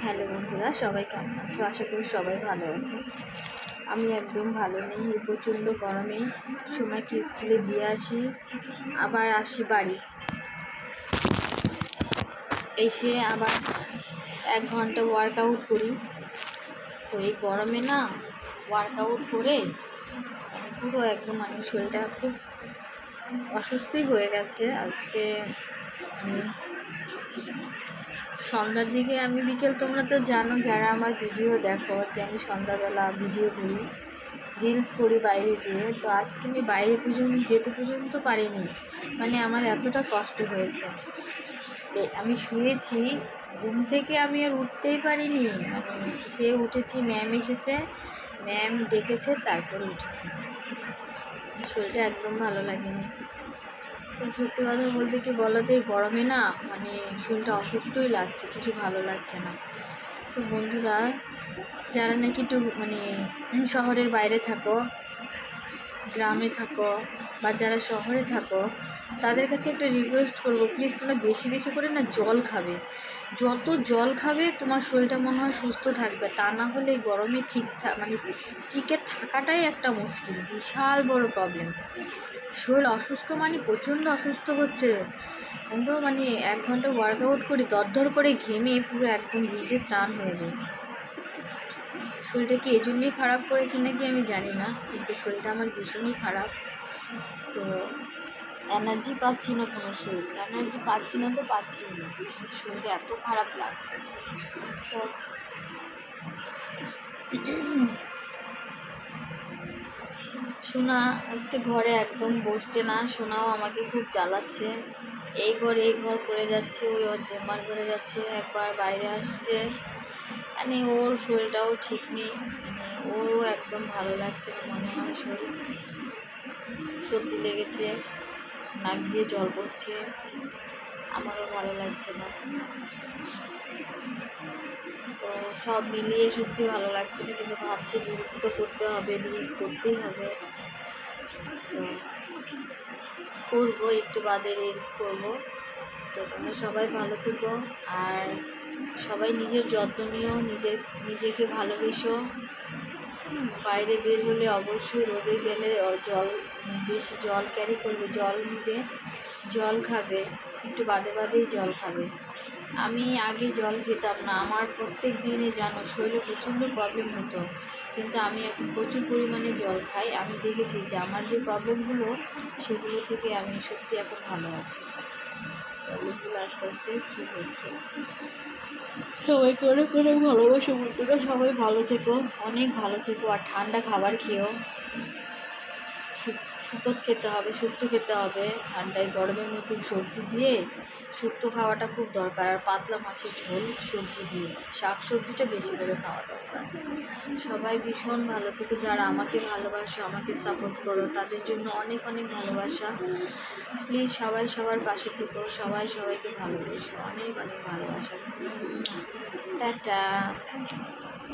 Hello বন্ধুরা, সবাই কেমন আছো? আশা করি সবাই ভালো আছে। আমি একদম ভালো নেই। এই প্রচণ্ড গরমে সোনাকে স্কুলে দিয়ে আসি, আবার আসি বাড়ি, এসে আবার 1 ঘন্টা ওয়ার্কআউট করি। তো এই গরমে না ওয়ার্কআউট করে পুরো একদম শরীরটা খুব অসুস্থই হয়ে গেছে। আজকে আমি সন্ধ্যার দিকে বিকেল, তোমরা তো জানো যারা আমার ভিডিও দেখো যে আমি সন্ধ্যাবেলা ভিডিও করি, রিলস করি বাইরে যেয়ে। তো আজকে আমি বাইরে যেতে পর্যন্ত পারিনি, আমার এতটা কষ্ট হয়েছে। আমি শুয়েছি, ঘুম থেকে আমি আর উঠতেই পারিনি। সে উঠেছি, ম্যাম এসেছে, ম্যাম ডেকেছে, তারপরে উঠেছি। শরীরটা একদম ভালো লাগেনি। তো সত্যি কথা বলতে কি বলো তো, এই গরমে না শরীরটা অসুস্থই লাগছে, কিছু ভালো লাগছে না। তো বন্ধুরা, যারা নাকি একটু শহরের বাইরে থাকো, গ্রামে থাকো, বা যারা শহরে থাকো, তাদের কাছে একটা রিকোয়েস্ট করবো, প্লিজ তোমরা বেশি বেশি করে না জল খাবে। যত জল খাবে তোমার শরীরটা মনে হয় সুস্থ থাকবে। তা না হলে এই গরমে টিকে থাকাটাই একটা মুশকিল, বিশাল বড় প্রবলেম। শরীর অসুস্থ প্রচণ্ড অসুস্থ হচ্ছে। আমি তো 1 ঘন্টা ওয়ার্কআউট করি, দরদর করে ঘেমে পুরো একদম ভিজে স্নান হয়ে যায়। শরীরটা কি এই জন্যই খারাপ করেছে নাকি আমি জানি না, কিন্তু শরীরটা আমার ভীষণই খারাপ। তো এনার্জি পাচ্ছি না, কোনো এনার্জি পাচ্ছি না, তো পাচ্ছি না, শরীরটা এত খারাপ লাগছে। তো সোনা আজকে ঘরে একদম বসছে না, সোনাও আমাকে খুব জ্বালাচ্ছে। এই ঘর করে যাচ্ছে, ওর জেম্মার ঘরে যাচ্ছে, একবার বাইরে আসছে। ওর শরীরটাও ঠিক নেই, ওরও একদম ভালো লাগছে না, মনে হয় শরীর সর্দি লেগেছে, নাক দিয়ে জল পড়ছে, আমারও ভালো লাগছে না। তো সব মিলিয়ে সত্যি ভালো লাগছে না, কিন্তু ভাবছি রিলস তো করতে হবে, রিলস করতেই হবে। তো করবো, একটু বাদে রিলস করবো। তো তোমরা সবাই ভালো থেকো, আর সবাই নিজের যত্ন নিও, নিজেকে ভালোবেসো। বাইরে বের হলে অবশ্যই রোদে গেলে বেশি জল ক্যারি করবে, জল নিবে, জল খাবে, একটু বাদে বাদেই জল খাবে। আমি আগে জল খেতাম না, আমার প্রত্যেক দিনে জানো শরীরে প্রচণ্ড প্রবলেম হতো, কিন্তু আমি এখন প্রচুর পরিমাণে জল খাই। আমি দেখেছি যে আমার যে প্রবলেমগুলো, সেগুলো থেকে আমি সত্যি এখন ভালো আছি। প্রবলেমগুলো আস্তে আস্তে ঠিক হচ্ছে। সবাইকে অনেক অনেক ভালোবাসো বন্ধুরা, সবাই ভালো থেকো, অনেক ভালো থেকো। আর ঠান্ডা খাবার খেও, শুকত খেতে হবে, শুক্তো খেতে হবে। ঠান্ডায় গরমের মধ্যে সবজি দিয়ে শুক্তো খাওয়াটা খুব দরকার, আর পাতলা মাছের ঝোল সবজি দিয়ে, শাক সবজিটা বেশি করে খাওয়া দরকার। সবাই ভীষণ ভালো থেকো, যারা আমাকে ভালোবাসো, আমাকে সাপোর্ট করো, তাদের জন্য অনেক অনেক ভালোবাসা। প্লিজ সবাই সবার পাশে থেকো, সবাই সবাইকে ভালোবেসো, অনেক অনেক ভালোবাসা। টাটা।